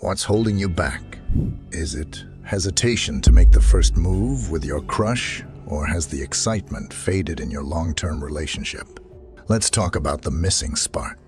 What's holding you back? Is it hesitation to make the first move with your crush, or has the excitement faded in your long-term relationship? Let's talk about the missing spark.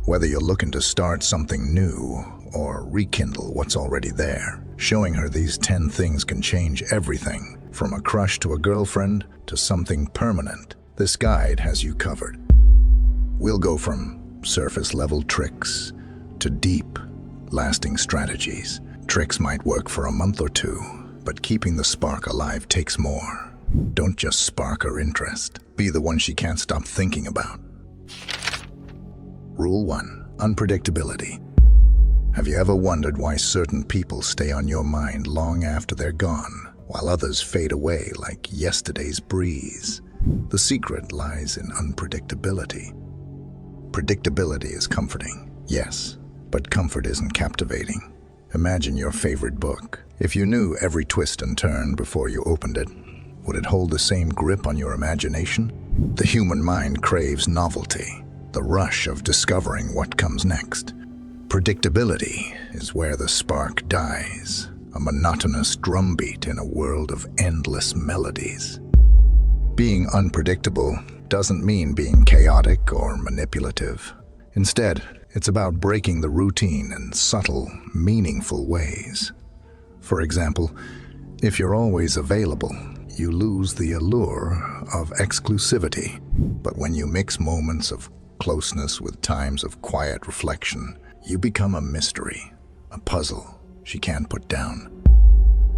Whether you're looking to start something new or rekindle what's already there, showing her these 10 things can change everything, from a crush to a girlfriend to something permanent. This guide has you covered. We'll go from surface-level tricks to deep, lasting strategies. Tricks might work for a month or two, but keeping the spark alive takes more. Don't just spark her interest. Be the one she can't stop thinking about. Rule 1. Unpredictability. Have you ever wondered why certain people stay on your mind long after they're gone, while others fade away like yesterday's breeze? The secret lies in unpredictability. Predictability is comforting, yes, but comfort isn't captivating. Imagine your favorite book. If you knew every twist and turn before you opened it, would it hold the same grip on your imagination? The human mind craves novelty, the rush of discovering what comes next. Predictability is where the spark dies, a monotonous drumbeat in a world of endless melodies. Being unpredictable doesn't mean being chaotic or manipulative. Instead, it's about breaking the routine in subtle, meaningful ways. For example, if you're always available, you lose the allure of exclusivity. But when you mix moments of closeness with times of quiet reflection, you become a mystery, a puzzle she can't put down.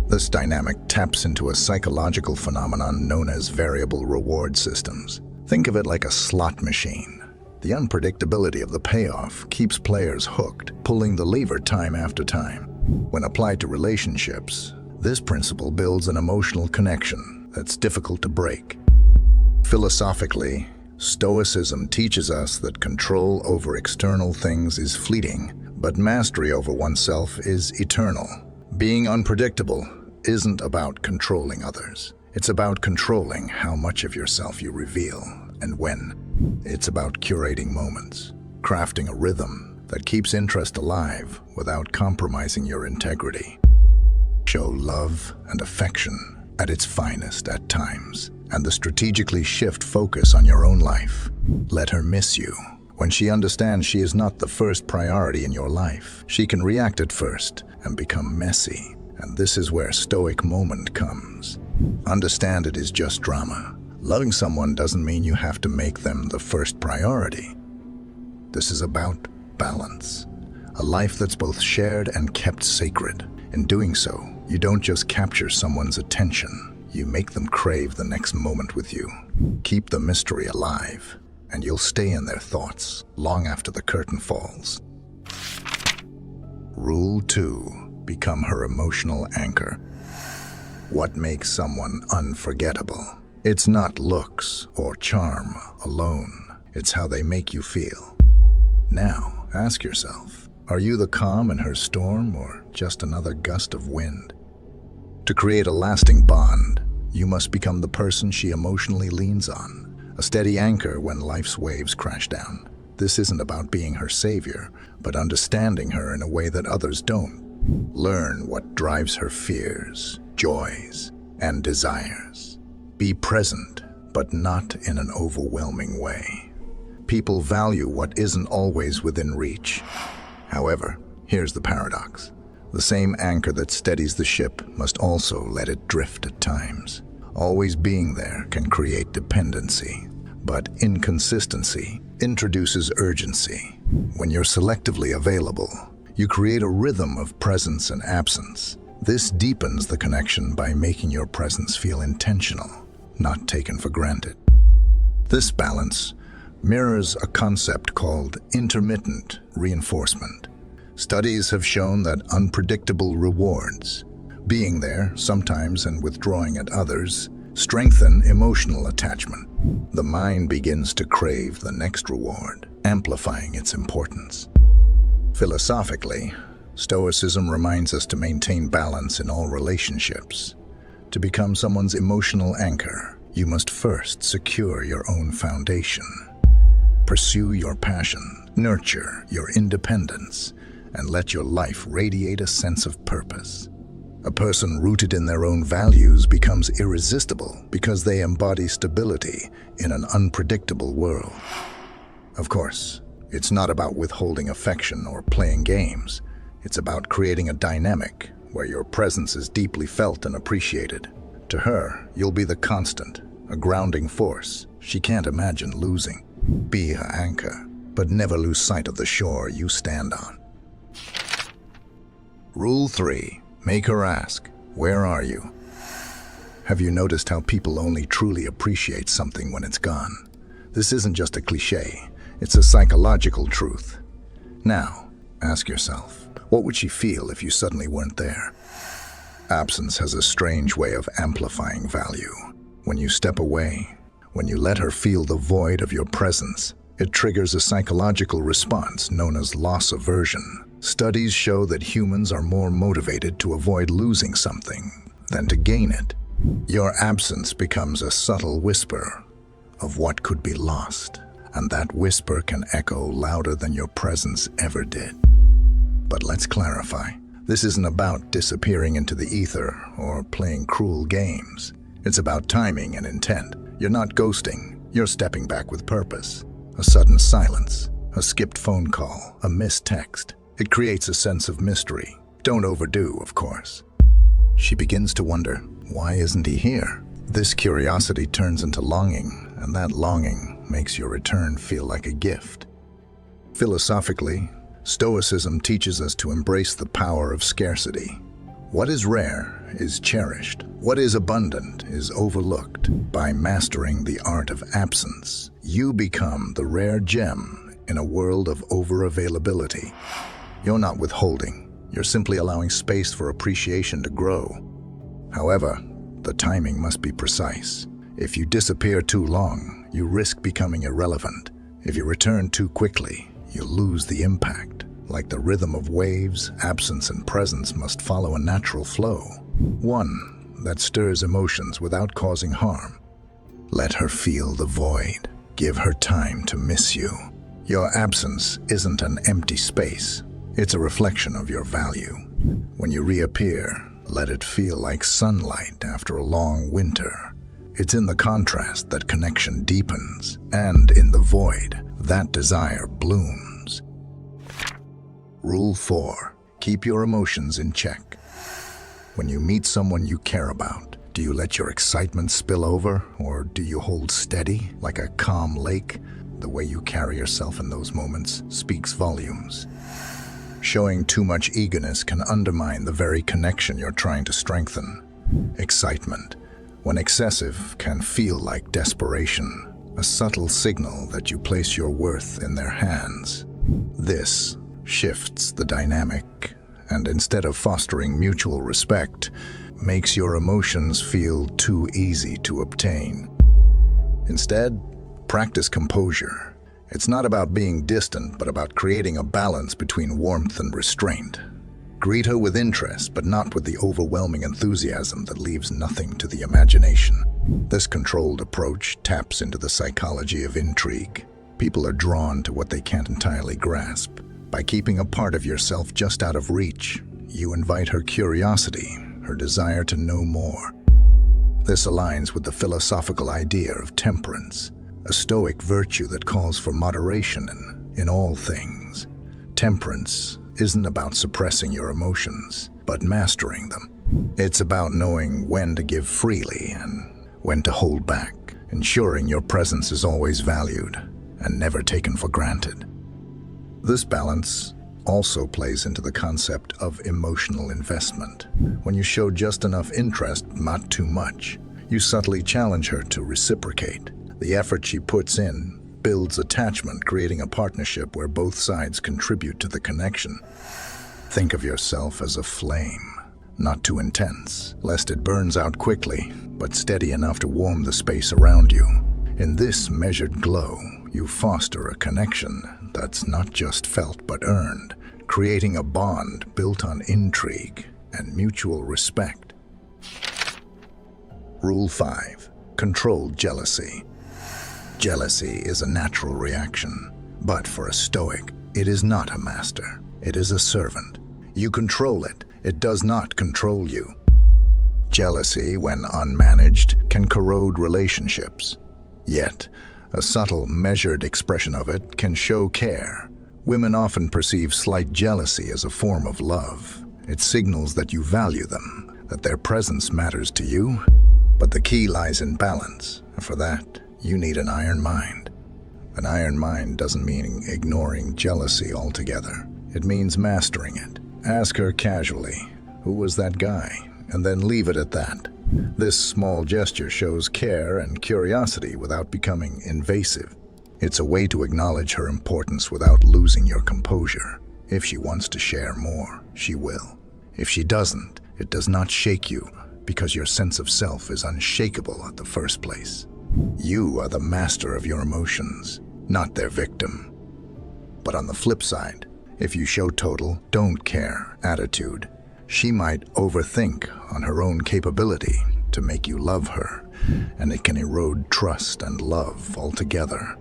This dynamic taps into a psychological phenomenon known as variable reward systems. Think of it like a slot machine. The unpredictability of the payoff keeps players hooked, pulling the lever time after time. When applied to relationships, this principle builds an emotional connection that's difficult to break. Philosophically, Stoicism teaches us that control over external things is fleeting, but mastery over oneself is eternal. Being unpredictable isn't about controlling others. It's about controlling how much of yourself you reveal and when. It's about curating moments, crafting a rhythm that keeps interest alive without compromising your integrity. Show love and affection at its finest at times, and strategically shift focus on your own life. Let her miss you. When she understands she is not the first priority in your life, she can react at first and become messy. And this is where stoic moment comes. Understand it is just drama. Loving someone doesn't mean you have to make them the first priority. This is about balance. A life that's both shared and kept sacred. In doing so, you don't just capture someone's attention. You make them crave the next moment with you. Keep the mystery alive, and you'll stay in their thoughts long after the curtain falls. Rule 2. Become her emotional anchor. What makes someone unforgettable? It's not looks or charm alone. It's how they make you feel. Now, ask yourself, are you the calm in her storm or just another gust of wind? To create a lasting bond, you must become the person she emotionally leans on, a steady anchor when life's waves crash down. This isn't about being her savior, but understanding her in a way that others don't. Learn what drives her fears, joys, and desires. Be present, but not in an overwhelming way. People value what isn't always within reach. However, here's the paradox. The same anchor that steadies the ship must also let it drift at times. Always being there can create dependency, but inconsistency introduces urgency. When you're selectively available, you create a rhythm of presence and absence. This deepens the connection by making your presence feel intentional, not taken for granted. This balance mirrors a concept called intermittent reinforcement. Studies have shown that unpredictable rewards, being there sometimes and withdrawing at others, strengthen emotional attachment. The mind begins to crave the next reward, amplifying its importance. Philosophically, Stoicism reminds us to maintain balance in all relationships. To become someone's emotional anchor, you must first secure your own foundation. Pursue your passion, nurture your independence, and let your life radiate a sense of purpose. A person rooted in their own values becomes irresistible because they embody stability in an unpredictable world. Of course, it's not about withholding affection or playing games. It's about creating a dynamic where your presence is deeply felt and appreciated. To her, you'll be the constant, a grounding force she can't imagine losing. Be her anchor, but never lose sight of the shore you stand on. Rule 3. Make her ask, "Where are you?" Have you noticed how people only truly appreciate something when it's gone? This isn't just a cliche, it's a psychological truth. Now, ask yourself, what would she feel if you suddenly weren't there? Absence has a strange way of amplifying value. When you step away, when you let her feel the void of your presence, it triggers a psychological response known as loss aversion. Studies show that humans are more motivated to avoid losing something than to gain it. Your absence becomes a subtle whisper of what could be lost, and that whisper can echo louder than your presence ever did. But let's clarify. This isn't about disappearing into the ether or playing cruel games. It's about timing and intent. You're not ghosting, you're stepping back with purpose. A sudden silence, a skipped phone call, a missed text. It creates a sense of mystery. Don't overdo, of course. She begins to wonder, why isn't he here? This curiosity turns into longing, and that longing makes your return feel like a gift. Philosophically, Stoicism teaches us to embrace the power of scarcity. What is rare is cherished. What is abundant is overlooked. By mastering the art of absence, you become the rare gem in a world of over-availability. You're not withholding. You're simply allowing space for appreciation to grow. However, the timing must be precise. If you disappear too long, you risk becoming irrelevant. If you return too quickly, you lose the impact. Like the rhythm of waves, absence and presence must follow a natural flow. One that stirs emotions without causing harm. Let her feel the void. Give her time to miss you. Your absence isn't an empty space. It's a reflection of your value. When you reappear, let it feel like sunlight after a long winter. It's in the contrast that connection deepens, and in the void, that desire blooms. Rule 4. Keep your emotions in check. When you meet someone you care about, do you let your excitement spill over, or do you hold steady like a calm lake? The way you carry yourself in those moments speaks volumes. Showing too much eagerness can undermine the very connection you're trying to strengthen. Excitement, when excessive, can feel like desperation, a subtle signal that you place your worth in their hands. This shifts the dynamic, and instead of fostering mutual respect, makes your emotions feel too easy to obtain. Instead, practice composure. It's not about being distant, but about creating a balance between warmth and restraint. Greet her with interest, but not with the overwhelming enthusiasm that leaves nothing to the imagination. This controlled approach taps into the psychology of intrigue. People are drawn to what they can't entirely grasp. By keeping a part of yourself just out of reach, you invite her curiosity, her desire to know more. This aligns with the philosophical idea of temperance, a Stoic virtue that calls for moderation in all things. Temperance isn't about suppressing your emotions, but mastering them. It's about knowing when to give freely and when to hold back, ensuring your presence is always valued and never taken for granted. This balance also plays into the concept of emotional investment. When you show just enough interest, not too much, you subtly challenge her to reciprocate. The effort she puts in builds attachment, creating a partnership where both sides contribute to the connection. Think of yourself as a flame, not too intense, lest it burns out quickly, but steady enough to warm the space around you. In this measured glow, you foster a connection that's not just felt but earned, creating a bond built on intrigue and mutual respect. Rule 5. Controlled jealousy. Jealousy is a natural reaction, but for a Stoic, it is not a master. It is a servant. You control it. It does not control you. Jealousy, when unmanaged, can corrode relationships. Yet, a subtle, measured expression of it can show care. Women often perceive slight jealousy as a form of love. It signals that you value them, that their presence matters to you. But the key lies in balance, and for that, you need an iron mind. An iron mind doesn't mean ignoring jealousy altogether. It means mastering it. Ask her casually, "Who was that guy?" and then leave it at that. This small gesture shows care and curiosity without becoming invasive. It's a way to acknowledge her importance without losing your composure. If she wants to share more, she will. If she doesn't, it does not shake you, because your sense of self is unshakable at the first place. You are the master of your emotions, not their victim. But on the flip side, if you show total "don't care" attitude, she might overthink on her own capability to make you love her, and it can erode trust and love altogether.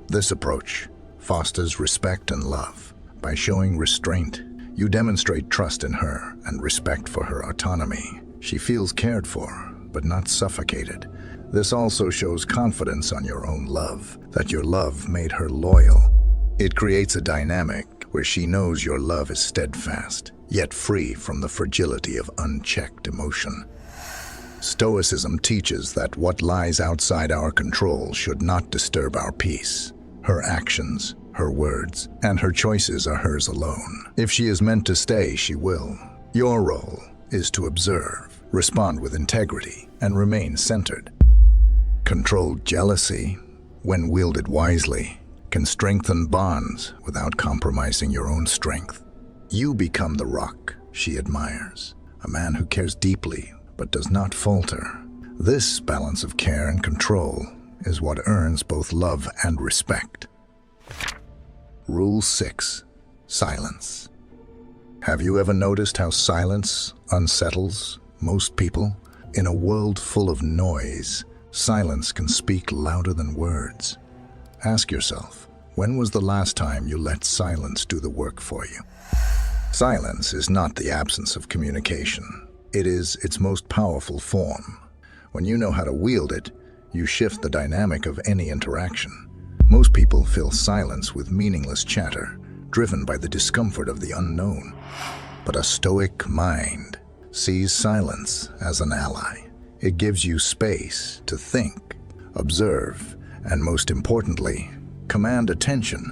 This approach fosters respect and love. By showing restraint, you demonstrate trust in her and respect for her autonomy. She feels cared for, but not suffocated. This also shows confidence on your own love, that your love made her loyal. It creates a dynamic where she knows your love is steadfast, yet free from the fragility of unchecked emotion. Stoicism teaches that what lies outside our control should not disturb our peace. Her actions, her words, and her choices are hers alone. If she is meant to stay, she will. Your role is to observe, respond with integrity, and remain centered. Controlled jealousy, when wielded wisely, can strengthen bonds without compromising your own strength. You become the rock she admires, a man who cares deeply but does not falter. This balance of care and control is what earns both love and respect. Rule 6. Silence. Have you ever noticed how silence unsettles most people? In a world full of noise, silence can speak louder than words. Ask yourself, when was the last time you let silence do the work for you? Silence is not the absence of communication. It is its most powerful form. When you know how to wield it, you shift the dynamic of any interaction. Most people fill silence with meaningless chatter, driven by the discomfort of the unknown. But a stoic mind sees silence as an ally. It gives you space to think, observe, and most importantly, command attention.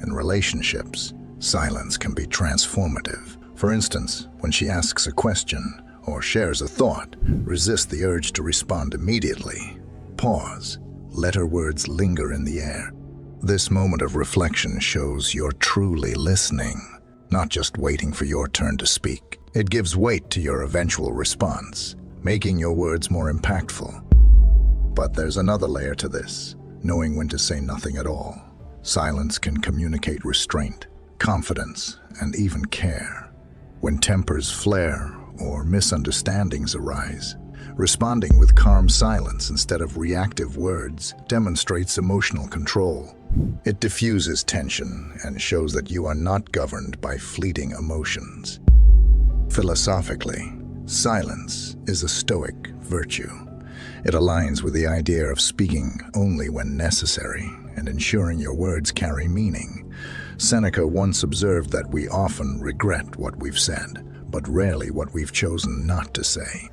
In relationships, silence can be transformative. For instance, when she asks a question or shares a thought, resist the urge to respond immediately. Pause. Let her words linger in the air. This moment of reflection shows you're truly listening, not just waiting for your turn to speak. It gives weight to your eventual response, making your words more impactful. But there's another layer to this, knowing when to say nothing at all. Silence can communicate restraint, confidence, and even care. When tempers flare or misunderstandings arise, responding with calm silence instead of reactive words demonstrates emotional control. It diffuses tension and shows that you are not governed by fleeting emotions. Philosophically, silence is a stoic virtue. It aligns with the idea of speaking only when necessary and ensuring your words carry meaning. Seneca once observed that we often regret what we've said, but rarely what we've chosen not to say.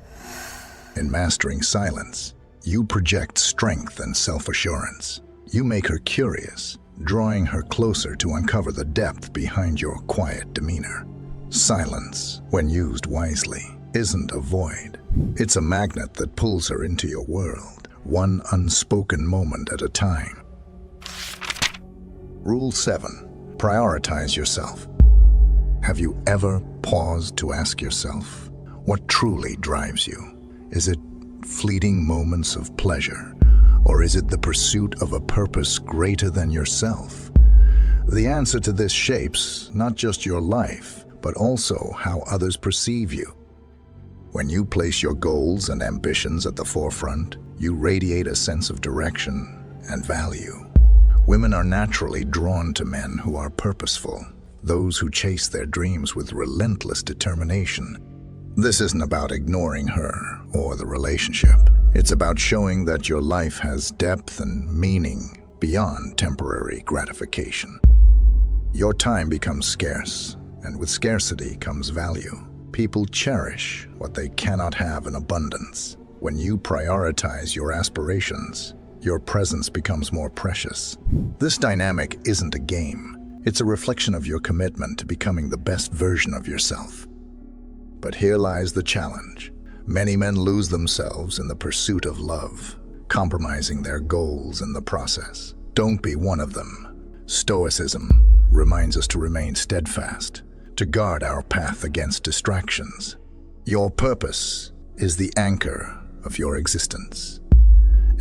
In mastering silence, you project strength and self-assurance. You make her curious, drawing her closer to uncover the depth behind your quiet demeanor. Silence, when used wisely, isn't a void. It's a magnet that pulls her into your world, one unspoken moment at a time. Rule 7. Prioritize yourself. Have you ever paused to ask yourself, what truly drives you? Is it fleeting moments of pleasure, or is it the pursuit of a purpose greater than yourself? The answer to this shapes not just your life, but also how others perceive you. When you place your goals and ambitions at the forefront, you radiate a sense of direction and value. Women are naturally drawn to men who are purposeful, those who chase their dreams with relentless determination. This isn't about ignoring her or the relationship. It's about showing that your life has depth and meaning beyond temporary gratification. Your time becomes scarce, and with scarcity comes value. People cherish what they cannot have in abundance. When you prioritize your aspirations, your presence becomes more precious. This dynamic isn't a game. It's a reflection of your commitment to becoming the best version of yourself. But here lies the challenge. Many men lose themselves in the pursuit of love, compromising their goals in the process. Don't be one of them. Stoicism reminds us to remain steadfast, to guard our path against distractions. Your purpose is the anchor of your existence.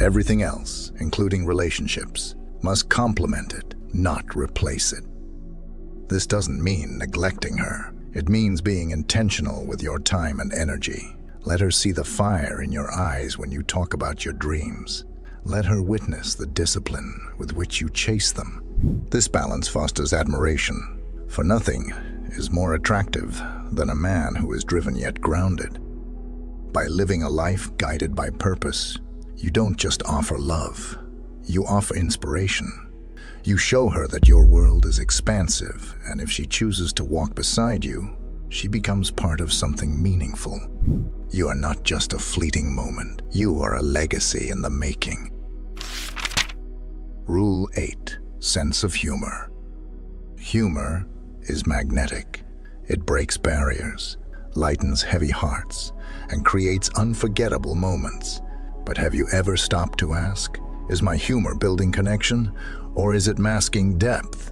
Everything else, including relationships, must complement it, not replace it. This doesn't mean neglecting her. It means being intentional with your time and energy. Let her see the fire in your eyes when you talk about your dreams. Let her witness the discipline with which you chase them. This balance fosters admiration, for nothing is more attractive than a man who is driven yet grounded. By living a life guided by purpose, you don't just offer love, you offer inspiration. You show her that your world is expansive, and if she chooses to walk beside you, she becomes part of something meaningful. You are not just a fleeting moment, you are a legacy in the making. Rule 8. Sense of humor. Humor is magnetic. It breaks barriers, lightens heavy hearts, and creates unforgettable moments. But have you ever stopped to ask, is my humor building connection, or is it masking depth?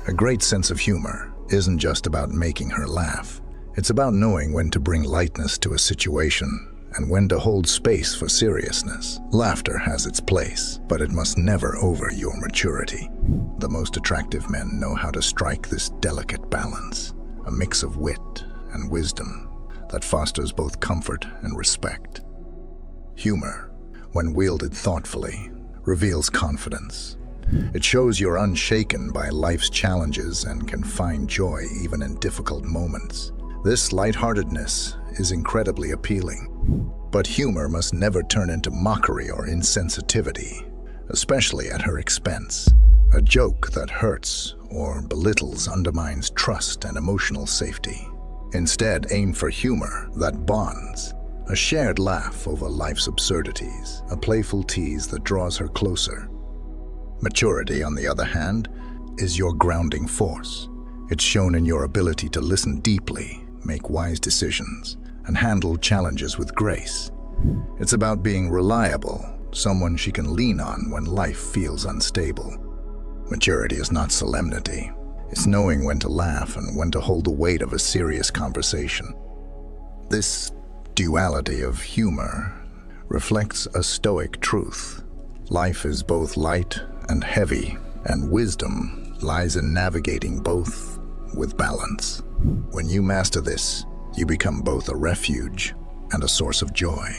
A great sense of humor isn't just about making her laugh. It's about knowing when to bring lightness to a situation and when to hold space for seriousness. Laughter has its place, but it must never over your maturity. The most attractive men know how to strike this delicate balance, a mix of wit and wisdom that fosters both comfort and respect. Humor, when wielded thoughtfully, reveals confidence. It shows you're unshaken by life's challenges and can find joy even in difficult moments. This lightheartedness is incredibly appealing. But humor must never turn into mockery or insensitivity, especially at her expense. A joke that hurts or belittles undermines trust and emotional safety. Instead, aim for humor that bonds. A shared laugh over life's absurdities, a playful tease that draws her closer. Maturity, on the other hand, is your grounding force. It's shown in your ability to listen deeply, make wise decisions, and handle challenges with grace. It's about being reliable, someone she can lean on when life feels unstable. Maturity is not solemnity. It's knowing when to laugh and when to hold the weight of a serious conversation. This duality of humor reflects a stoic truth. Life is both light and heavy, and wisdom lies in navigating both with balance. When you master this, you become both a refuge and a source of joy.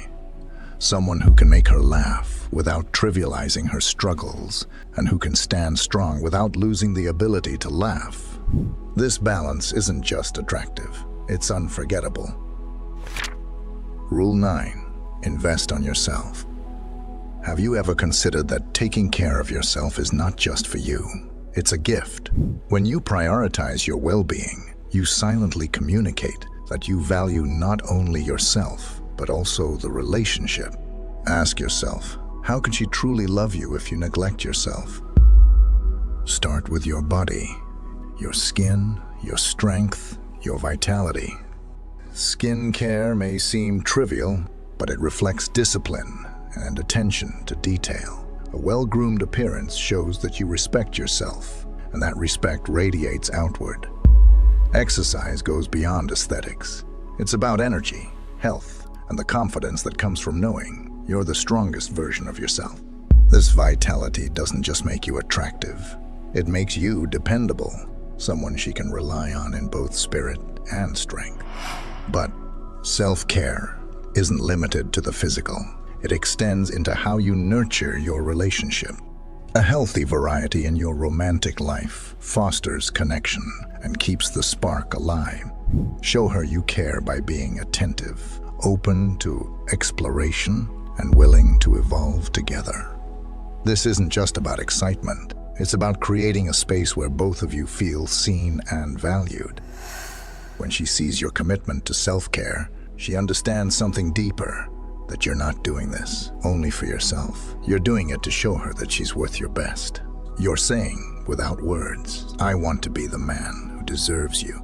Someone who can make her laugh without trivializing her struggles, and who can stand strong without losing the ability to laugh. This balance isn't just attractive, it's unforgettable. Rule 9. Invest on yourself. Have you ever considered that taking care of yourself is not just for you? It's a gift. When you prioritize your well-being, you silently communicate that you value not only yourself, but also the relationship. Ask yourself, how can she truly love you if you neglect yourself? Start with your body, your skin, your strength, your vitality. Skin care may seem trivial, but it reflects discipline and attention to detail. A well-groomed appearance shows that you respect yourself, and that respect radiates outward. Exercise goes beyond aesthetics. It's about energy, health, and the confidence that comes from knowing you're the strongest version of yourself. This vitality doesn't just make you attractive, it makes you dependable, someone she can rely on in both spirit and strength. But self-care isn't limited to the physical. It extends into how you nurture your relationship. A healthy variety in your romantic life fosters connection and keeps the spark alive. Show her you care by being attentive, open to exploration, and willing to evolve together. This isn't just about excitement. It's about creating a space where both of you feel seen and valued. When she sees your commitment to self-care, she understands something deeper, that you're not doing this only for yourself. You're doing it to show her that she's worth your best. You're saying, without words, I want to be the man who deserves you.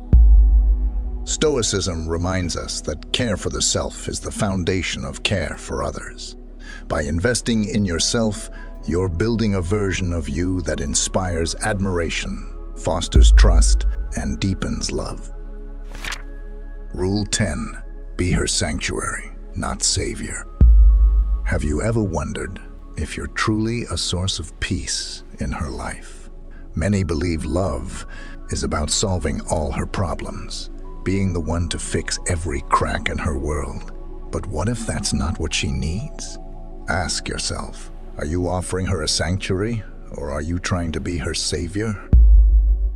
Stoicism reminds us that care for the self is the foundation of care for others. By investing in yourself, you're building a version of you that inspires admiration, fosters trust, and deepens love. Rule 10. Be her sanctuary, not savior. Have you ever wondered if you're truly a source of peace in her life? Many believe love is about solving all her problems, being the one to fix every crack in her world. But what if that's not what she needs? Ask yourself, are you offering her a sanctuary, or are you trying to be her savior?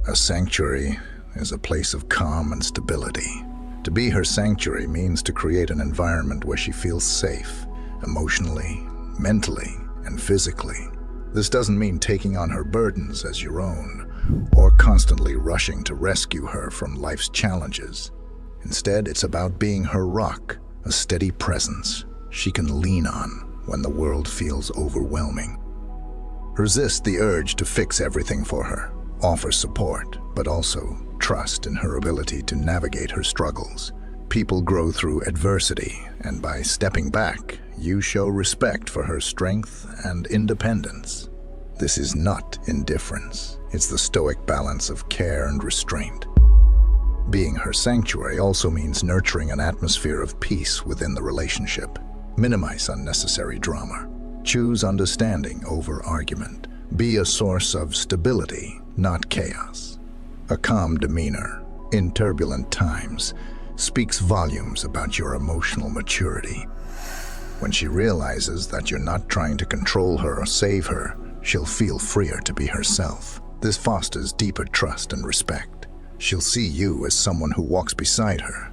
A sanctuary is a place of calm and stability. To be her sanctuary means to create an environment where she feels safe, emotionally, mentally, and physically. This doesn't mean taking on her burdens as your own, or constantly rushing to rescue her from life's challenges. Instead, it's about being her rock, a steady presence she can lean on when the world feels overwhelming. Resist the urge to fix everything for her. Offer support, but also trust in her ability to navigate her struggles. People grow through adversity, and by stepping back, you show respect for her strength and independence. This is not indifference. It's the stoic balance of care and restraint. Being her sanctuary also means nurturing an atmosphere of peace within the relationship. Minimize unnecessary drama. Choose understanding over argument. Be a source of stability, not chaos. A calm demeanor in turbulent times speaks volumes about your emotional maturity. When she realizes that you're not trying to control her or save her, she'll feel freer to be herself. This fosters deeper trust and respect. She'll see you as someone who walks beside her,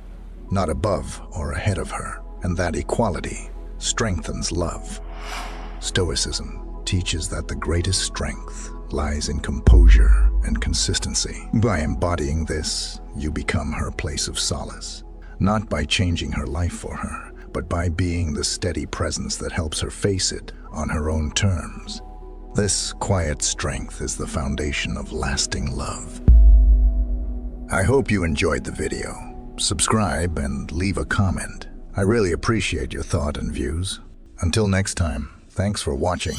not above or ahead of her, and that equality strengthens love. Stoicism teaches that the greatest strength lies in composure and consistency. By embodying this, you become her place of solace, not by changing her life for her, but by being the steady presence that helps her face it on her own terms. This quiet strength is the foundation of lasting love. I hope you enjoyed the video. Subscribe and leave a comment. I really appreciate your thought and views. Until next time, thanks for watching.